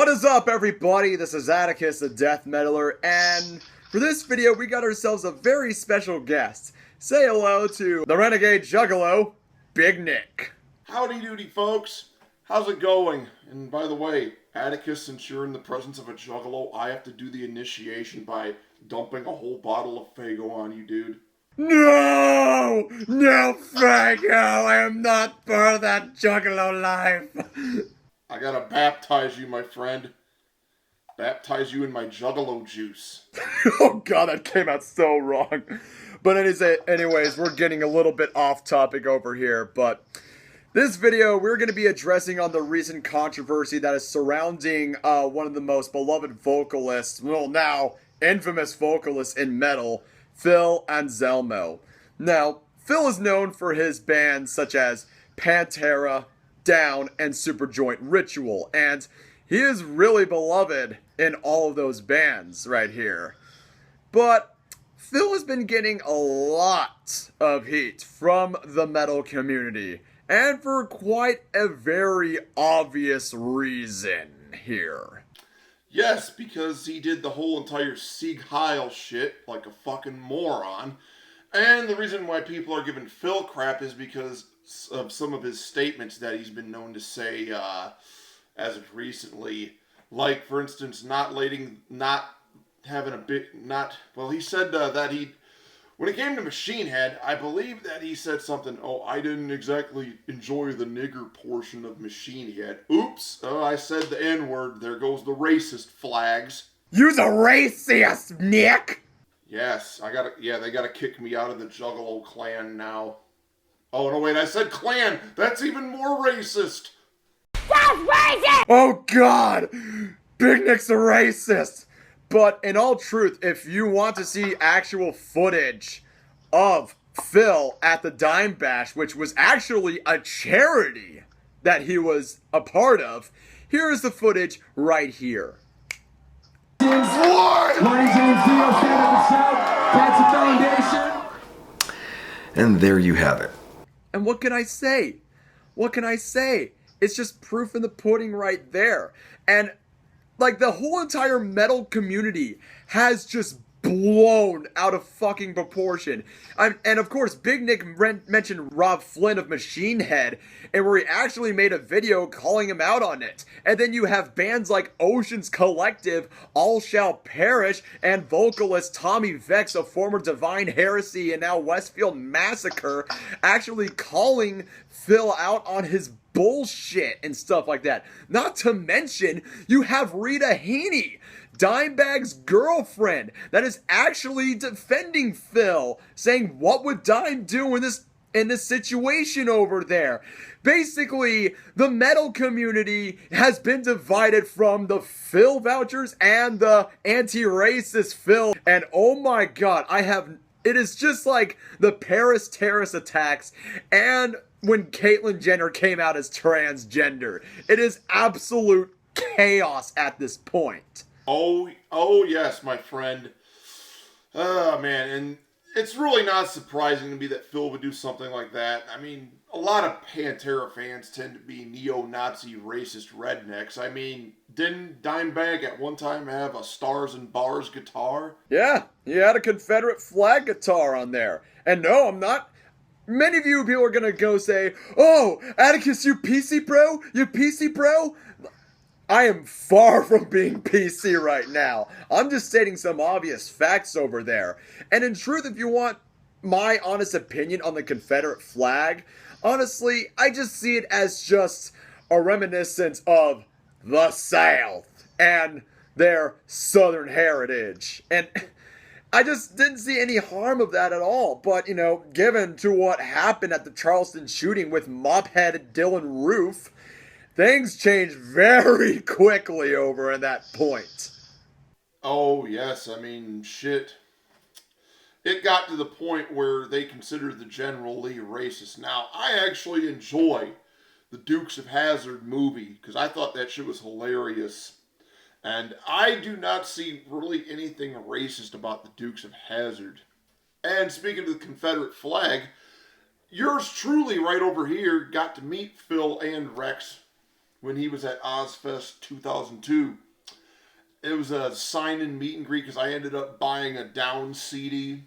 What is up, everybody? This is Atticus, the Death Metaler, and for this video, we got ourselves a very special guest. Say hello to the Renegade Juggalo, Big Nick. Howdy doody, folks. How's it going? And by the way, Atticus, since you're in the presence of a Juggalo, I have to do the initiation by dumping a whole bottle of Faygo on you, dude. No! No, Faygo! I am not part of that Juggalo life! I gotta baptize you, my friend. Baptize you in my Juggalo juice. Oh god, that came out so wrong. But anyways, we're getting a little bit off topic over here, but this video, we're going to be addressing on the recent controversy that is surrounding one of the most beloved vocalists, well now, infamous vocalist in metal, Phil Anselmo. Now, Phil is known for his bands such as Pantera, Down, and Superjoint Ritual, and he is really beloved in all of those bands right here. But Phil has been getting a lot of heat from the metal community, and for quite a very obvious reason here. Yes, because he did the whole entire Sieg Heil shit like a fucking moron. And the reason why people are giving Phil crap is because of some of his statements that he's been known to say as of recently. Like, for instance, he said that when it came to Machine Head, I believe that he said something, I didn't exactly enjoy the nigger portion of Machine Head. Oops, I said the N-word, there goes the racist flags. You're the racist, Nick! Yes, they gotta kick me out of the Juggalo clan now. Oh, no, wait, I said clan! That's even more racist! That's racist! Oh, God! Big Nick's a racist! But in all truth, if you want to see actual footage of Phil at the Dimebash, which was actually a charity that he was a part of, here is the footage right here. And there you have it. And what can I say? What can I say? It's just proof in the pudding right there. And like, the whole entire metal community has just blown out of fucking proportion. And of course, Big Nick mentioned Rob Flynn of Machine Head, and where he actually made a video calling him out on it. And then you have bands like Ocean's Collective, All Shall Perish, and vocalist Tommy Vex of former Divine Heresy and now Westfield Massacre actually calling Phil out on his bullshit and stuff like that. Not to mention, you have Rita Haney, Dimebag's girlfriend, that is actually defending Phil, saying, what would Dime do in this situation over there? Basically, the metal community has been divided from the Phil vouchers and the anti-racist Phil. And oh my god, it is just like the Paris terrorist attacks and when Caitlyn Jenner came out as transgender. It is absolute chaos at this point. Oh yes, my friend. Oh man, and it's really not surprising to me that Phil would do something like that. I mean, a lot of Pantera fans tend to be neo-Nazi racist rednecks. I mean, didn't Dimebag at one time have a Stars and Bars guitar? Yeah, he had a Confederate flag guitar on there. And no, I'm not. Many of you people are gonna go say, oh, Atticus, you PC bro? You PC bro? I am far from being PC right now. I'm just stating some obvious facts over there. And in truth, if you want my honest opinion on the Confederate flag, honestly, I just see it as just a reminiscence of the South and their Southern heritage. And I just didn't see any harm of that at all. But, you know, given to what happened at the Charleston shooting with mop-headed Dylan Roof, things changed very quickly over at that point. Oh, yes. I mean, shit. It got to the point where they considered the General Lee racist. Now, I actually enjoy the Dukes of Hazzard movie because I thought that shit was hilarious. And I do not see really anything racist about the Dukes of Hazzard. And speaking of the Confederate flag, yours truly right over here got to meet Phil and Rex when he was at Ozfest 2002. It was a sign-in meet and greet because I ended up buying a Down CD.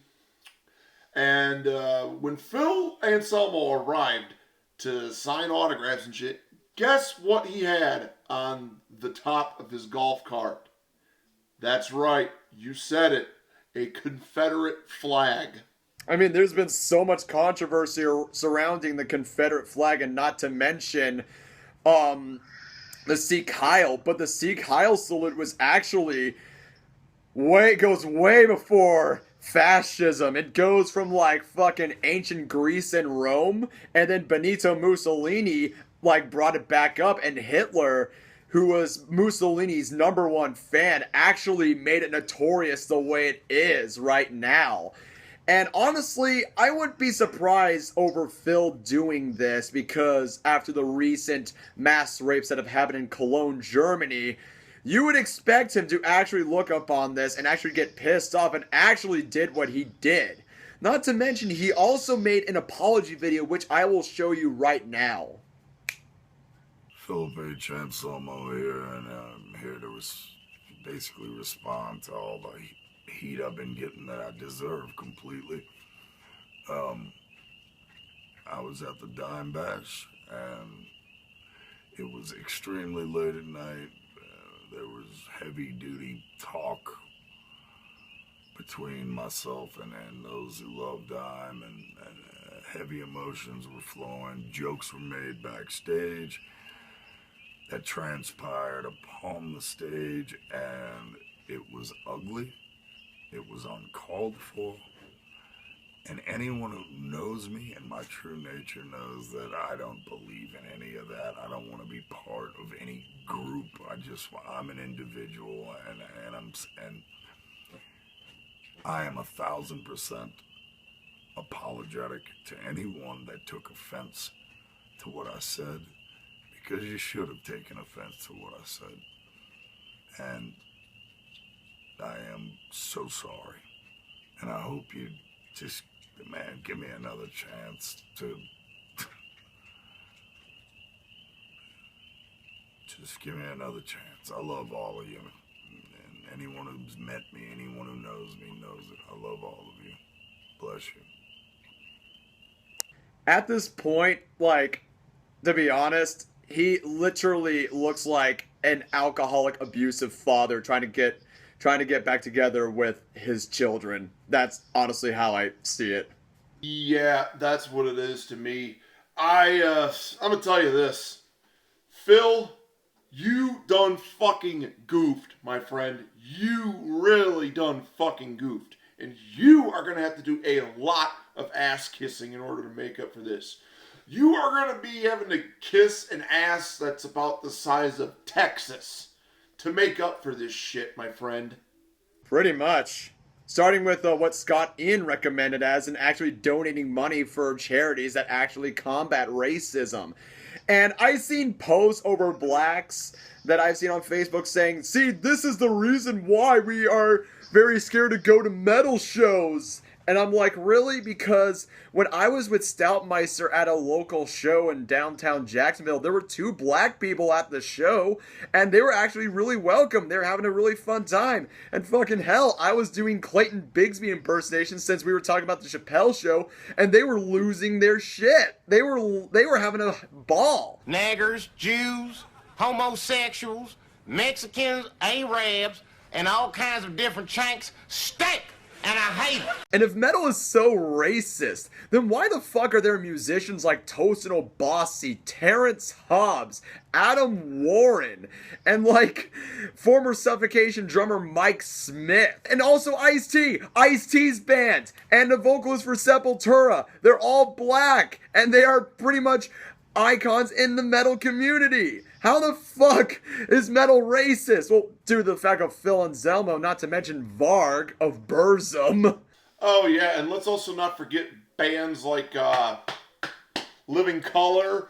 And when Phil Anselmo arrived to sign autographs and shit, guess what he had on the top of his golf cart? That's right, you said it, a Confederate flag. I mean, there's been so much controversy surrounding the Confederate flag, and not to mention the Sieg Heil, but the Sieg Heil salute was actually goes way before fascism. It goes from like fucking ancient Greece and Rome, and then Benito Mussolini like brought it back up, and Hitler, who was Mussolini's #1 fan, actually made it notorious the way it is right now. And honestly, I wouldn't be surprised over Phil doing this, because after the recent mass rapes that have happened in Cologne, Germany, you would expect him to actually look up on this and actually get pissed off, and actually did what he did. Not to mention, he also made an apology video, which I will show you right now. Phil Anselmo here, and I'm here to basically respond to all the heat I've been getting that I deserve completely. I was at the Dimebash, and it was extremely late at night. There was heavy-duty talk between myself and those who love Dime, and heavy emotions were flowing. Jokes were made backstage that transpired upon the stage, and it was ugly. It was uncalled for. And anyone who knows me and my true nature knows that I don't believe in any of that. I don't want to be part of any group. I'm an individual, and I am 1,000% apologetic to anyone that took offense to what I said, because you should have taken offense to what I said. And I am so sorry. And I hope you just, man, give me another chance to just give me another chance. I love all of you. And anyone who's met me, anyone who knows me knows it. I love all of you. Bless you. At this point, like, to be honest, he literally looks like an alcoholic, abusive father trying to get back together with his children. That's honestly how I see it. Yeah, that's what it is to me. I'm gonna tell you this. Phil, you done fucking goofed, my friend. You really done fucking goofed. And you are gonna have to do a lot of ass kissing in order to make up for this. You are gonna be having to kiss an ass that's about the size of Texas to make up for this shit, my friend. Pretty much. Starting with what Scott Ian recommended as, and actually donating money for charities that actually combat racism. And I've seen posts over blacks that I've seen on Facebook saying, see, this is the reason why we are very scared to go to metal shows. And I'm like, really? Because when I was with Stoutmeister at a local show in downtown Jacksonville, there were 2 black people at the show, and they were actually really welcome. They were having a really fun time. And fucking hell, I was doing Clayton Bigsby impersonations since we were talking about the Chappelle show, and they were losing their shit. They were having a ball. Naggers, Jews, homosexuals, Mexicans, Arabs, and all kinds of different chanks stink. And I hate it. And if metal is so racist, then why the fuck are there musicians like Tosin O'Bossy, Terrence Hobbs, Adam Warren, and like former Suffocation drummer Mike Smith, and also Ice-T, Ice-T's band, and the vocalist for Sepultura? They're all black, and they are pretty much icons in the metal community. How the fuck is metal racist? Well, due to the fact of Phil Anselmo, not to mention Varg of Burzum. Oh yeah, and let's also not forget bands like Living Colour.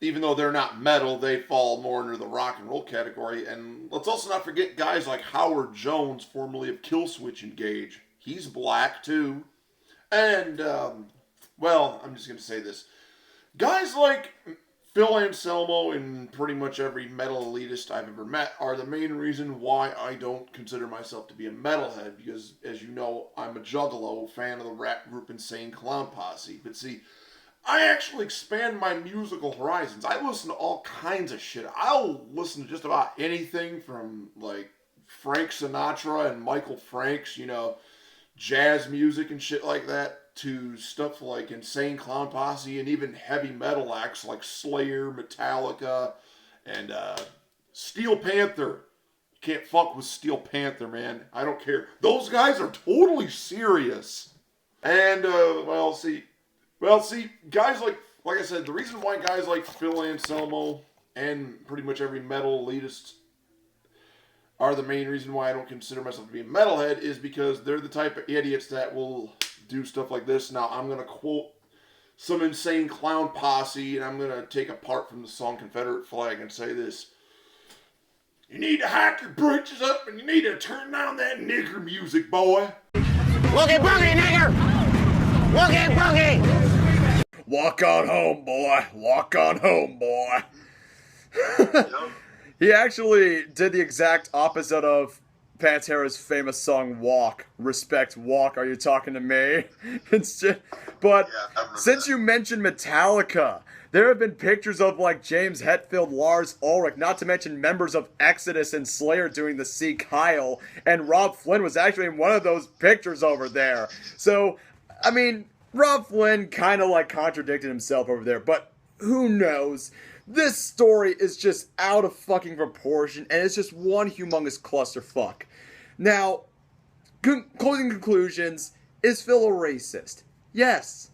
Even though they're not metal, they fall more under the rock and roll category. And let's also not forget guys like Howard Jones, formerly of Killswitch Engage. He's black too. And, well, I'm just going to say this. Guys like Phil Anselmo and pretty much every metal elitist I've ever met are the main reason why I don't consider myself to be a metalhead, because, as you know, I'm a Juggalo, fan of the rap group Insane Clown Posse. But see, I actually expand my musical horizons. I listen to all kinds of shit. I'll listen to just about anything from, like, Frank Sinatra and Michael Franks, you know, jazz music and shit like that, to stuff like Insane Clown Posse and even heavy metal acts like Slayer, Metallica, and Steel Panther. You can't fuck with Steel Panther, man. I don't care. Those guys are totally serious. And, see, guys like I said, the reason why guys like Phil Anselmo and pretty much every metal elitist are the main reason why I don't consider myself to be a metalhead is because they're the type of idiots that will do stuff like this. Now, I'm going to quote some Insane Clown Posse, and I'm going to take a part from the song Confederate Flag and say this. You need to hike your britches up, and you need to turn down that nigger music, boy. Woogie boogie, nigger! Woogie boogie! Walk on home, boy. Walk on home, boy. He actually did the exact opposite of Pantera's famous song Walk. Respect Walk, are you talking to me? But since you mentioned Metallica, there have been pictures of like James Hetfield, Lars Ulrich, not to mention members of Exodus and Slayer doing the See Kyle, and Rob Flynn was actually in one of those pictures over there. So, I mean, Rob Flynn kind of like contradicted himself over there, but who knows? This story is just out of fucking proportion, and it's just one humongous clusterfuck. Now, closing conclusions, is Phil a racist? Yes,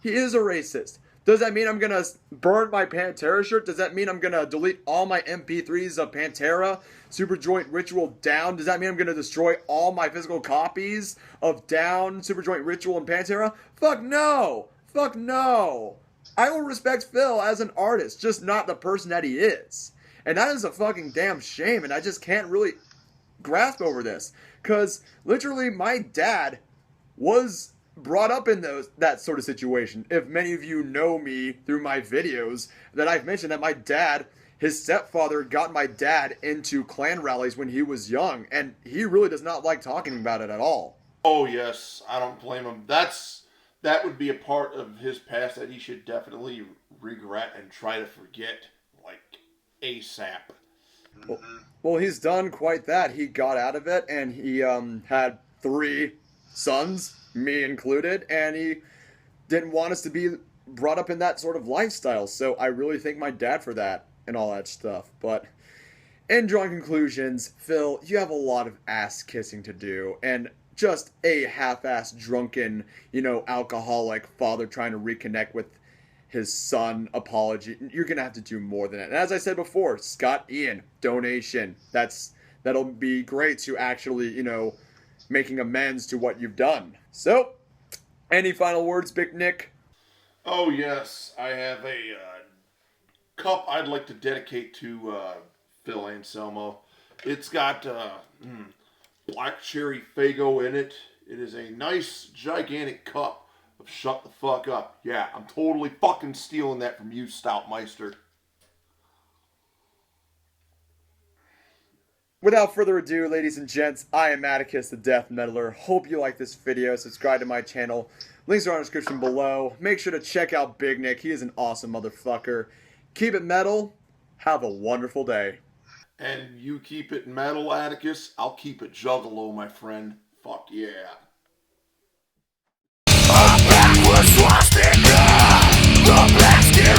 he is a racist. Does that mean I'm gonna burn my Pantera shirt? Does that mean I'm gonna delete all my MP3s of Pantera, Superjoint Ritual, Down? Does that mean I'm gonna destroy all my physical copies of Down, Superjoint Ritual, and Pantera? Fuck no! Fuck no! I will respect Phil as an artist, just not the person that he is. And that is a fucking damn shame, and I just can't really grasp over this. Because, literally, my dad was brought up in that sort of situation. If many of you know me through my videos, that I've mentioned that my dad, his stepfather, got my dad into Klan rallies when he was young, and he really does not like talking about it at all. Oh, yes, I don't blame him. That would be a part of his past that he should definitely regret and try to forget, like, ASAP. Well, he's done quite that. He got out of it, and he had 3 sons, me included, and he didn't want us to be brought up in that sort of lifestyle. So I really thank my dad for that and all that stuff. But in drawing conclusions, Phil, you have a lot of ass kissing to do, and just a half-assed drunken, alcoholic father trying to reconnect with his son apology. You're going to have to do more than that. And as I said before, Scott Ian, donation. That'll be great to actually, making amends to what you've done. So, any final words, Big Nick? Oh, yes. I have a cup I'd like to dedicate to Phil Anselmo. It's got black cherry Faygo in it. It is a nice, gigantic cup of shut the fuck up. Yeah, I'm totally fucking stealing that from you, Stoutmeister. Without further ado, ladies and gents, I am Atticus the Death Metaler. Hope you like this video. Subscribe to my channel. Links are in the description below. Make sure to check out Big Nick. He is an awesome motherfucker. Keep it metal. Have a wonderful day. And you keep it metal, Atticus. I'll keep it Juggalo, my friend. Fuck yeah. A backward swastika, the black skin